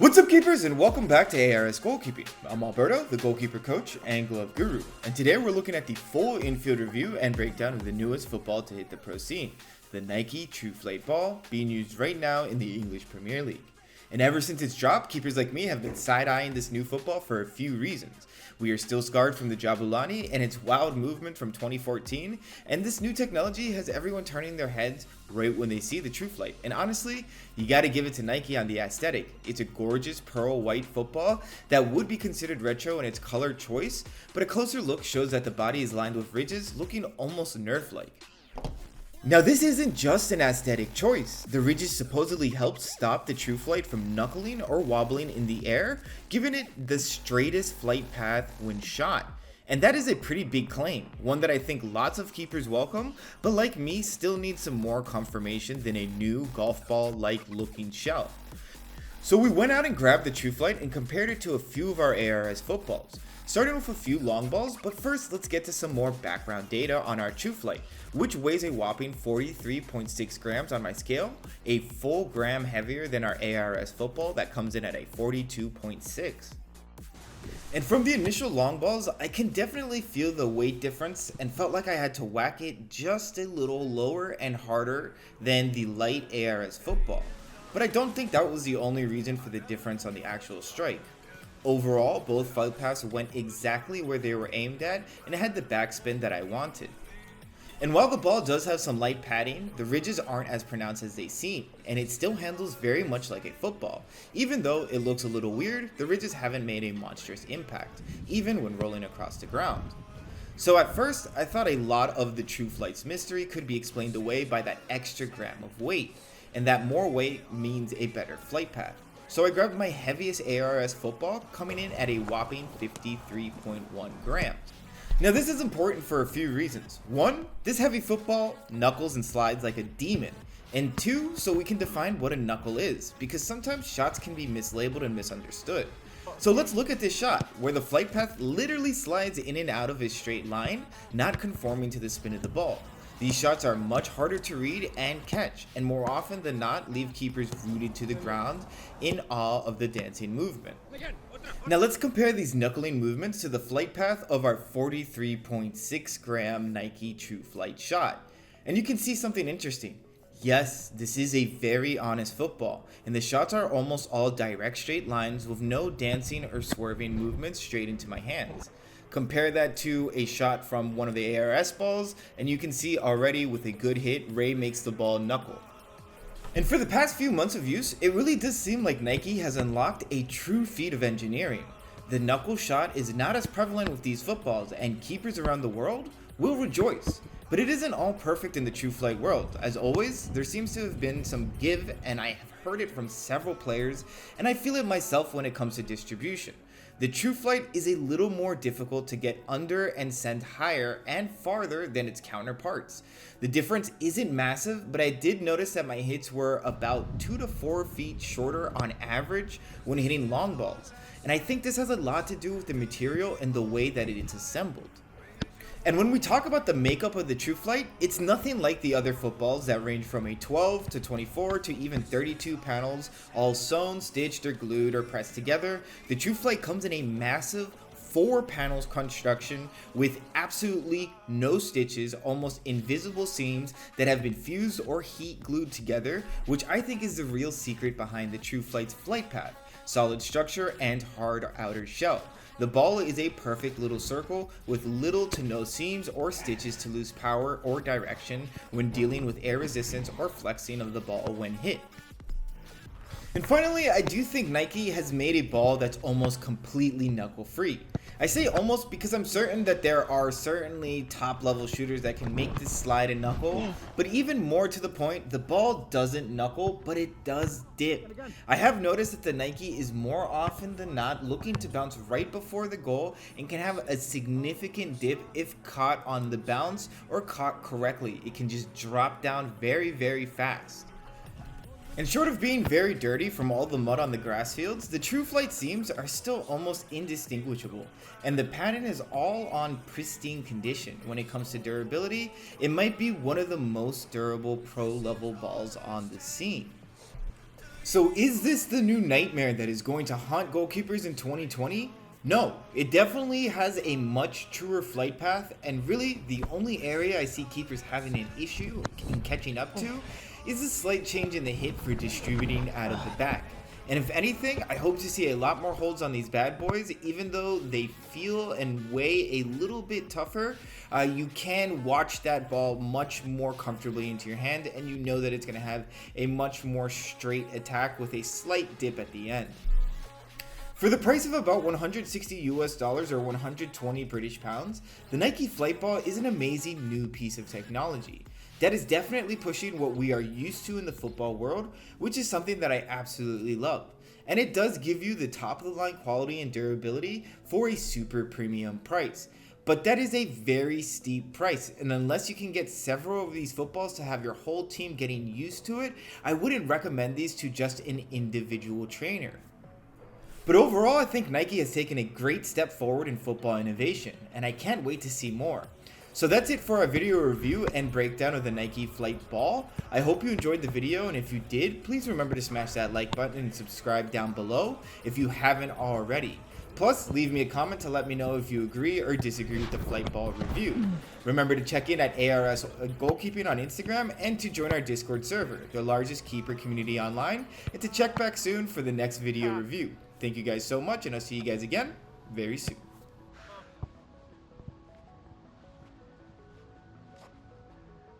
What's up, keepers, and welcome back to ARS Goalkeeping. I'm Alberto, the goalkeeper coach and glove guru, and today we're looking at the full infield review and breakdown of the newest football to hit the pro scene, the Nike True Flight ball, being used right now in the English Premier League. And ever since its drop, keepers like me have been side-eyeing this new football for a few reasons. We are still scarred from the Jabulani and its wild movement from 2014, and this new technology has everyone turning their heads right when they see the True Flight. And honestly, you gotta give it to Nike on the aesthetic. It's a gorgeous pearl white football that would be considered retro in its color choice, but a closer look shows that the body is lined with ridges, looking almost Nerf-like. Now, this isn't just an aesthetic choice. The ridges supposedly help stop the True Flight from knuckling or wobbling in the air, giving it the straightest flight path when shot. And that is a pretty big claim, one that I think lots of keepers welcome, but like me still need some more confirmation than a new golf ball like looking shell. So we went out and grabbed the True Flight and compared it to a few of our ARS footballs, starting with a few long balls, but first let's get to some more background data on our True Flight, which weighs a whopping 43.6 grams on my scale, a full gram heavier than our ARS football that comes in at a 42.6. And from the initial long balls, I can definitely feel the weight difference and felt like I had to whack it just a little lower and harder than the light ARS football. But I don't think that was the only reason for the difference on the actual strike. Overall, both flight paths went exactly where they were aimed at, and it had the backspin that I wanted. And while the ball does have some light padding, the ridges aren't as pronounced as they seem, and it still handles very much like a football. Even though it looks a little weird, the ridges haven't made a monstrous impact, even when rolling across the ground. So at first, I thought a lot of the True Flight's mystery could be explained away by that extra gram of weight, and that more weight means a better flight path. So I grabbed my heaviest ARS football, coming in at a whopping 53.1 grams. Now this is important for a few reasons. One, this heavy football knuckles and slides like a demon. And two, so we can define what a knuckle is, because sometimes shots can be mislabeled and misunderstood. So let's look at this shot, where the flight path literally slides in and out of a straight line, not conforming to the spin of the ball. These shots are much harder to read and catch, and more often than not leave keepers rooted to the ground in awe of the dancing movement. Now let's compare these knuckling movements to the flight path of our 43.6 gram Nike True Flight shot. And you can see something interesting. Yes, this is a very honest football, and the shots are almost all direct straight lines with no dancing or swerving movements straight into my hands. Compare that to a shot from one of the ARS balls, and you can see already with a good hit, Ray makes the ball knuckle. And for the past few months of use, it really does seem like Nike has unlocked a true feat of engineering. The knuckle shot is not as prevalent with these footballs, and keepers around the world will rejoice. But it isn't all perfect in the True Flight world. As always, there seems to have been some give, and I have heard it from several players, and I feel it myself when it comes to distribution. The True Flight is a little more difficult to get under and send higher and farther than its counterparts. The difference isn't massive, but I did notice that my hits were about 2 to 4 feet shorter on average when hitting long balls. And I think this has a lot to do with the material and the way that it's assembled. And when we talk about the makeup of the True Flight, it's nothing like the other footballs that range from a 12 to 24 to even 32 panels, all sewn, stitched, or glued or pressed together. The True Flight comes in a massive 4 panels construction with absolutely no stitches, almost invisible seams that have been fused or heat glued together, which I think is the real secret behind the True Flight's flight path, solid structure and hard outer shell. The ball is a perfect little circle with little to no seams or stitches to lose power or direction when dealing with air resistance or flexing of the ball when hit. And finally, I do think Nike has made a ball that's almost completely knuckle free. I say almost because I'm certain that there are certainly top level shooters that can make this slide and knuckle, but even more to the point, the ball doesn't knuckle, but it does dip. I have noticed that the Nike is more often than not looking to bounce right before the goal and can have a significant dip if caught on the bounce or caught correctly. It can just drop down very, very fast. And short of being very dirty from all the mud on the grass fields, the True Flight seams are still almost indistinguishable, and the pattern is all on pristine condition. When it comes to durability, it might be one of the most durable pro level balls on the scene. So is this the new nightmare that is going to haunt goalkeepers in 2020? No, it definitely has a much truer flight path, and really the only area I see keepers having an issue in catching up to is a slight change in the hit for distributing out of the back. And if anything, I hope to see a lot more holds on these bad boys, even though they feel and weigh a little bit tougher. You can watch that ball much more comfortably into your hand, and you know that it's going to have a much more straight attack with a slight dip at the end. For the price of about 160 US dollars or 120 British pounds, the Nike Flight Ball is an amazing new piece of technology that is definitely pushing what we are used to in the football world, which is something that I absolutely love. And it does give you the top of the line quality and durability for a super premium price. But that is a very steep price, and unless you can get several of these footballs to have your whole team getting used to it, I wouldn't recommend these to just an individual trainer. But overall, I think Nike has taken a great step forward in football innovation, and I can't wait to see more. So that's it for our video review and breakdown of the Nike Flight Ball. I hope you enjoyed the video, and if you did, please remember to smash that like button and subscribe down below if you haven't already. Plus, leave me a comment to let me know if you agree or disagree with the Flight Ball review. Remember to check in at ARS Goalkeeping on Instagram and to join our Discord server, the largest keeper community online, and to check back soon for the next video review. Thank you guys so much, and I'll see you guys again very soon.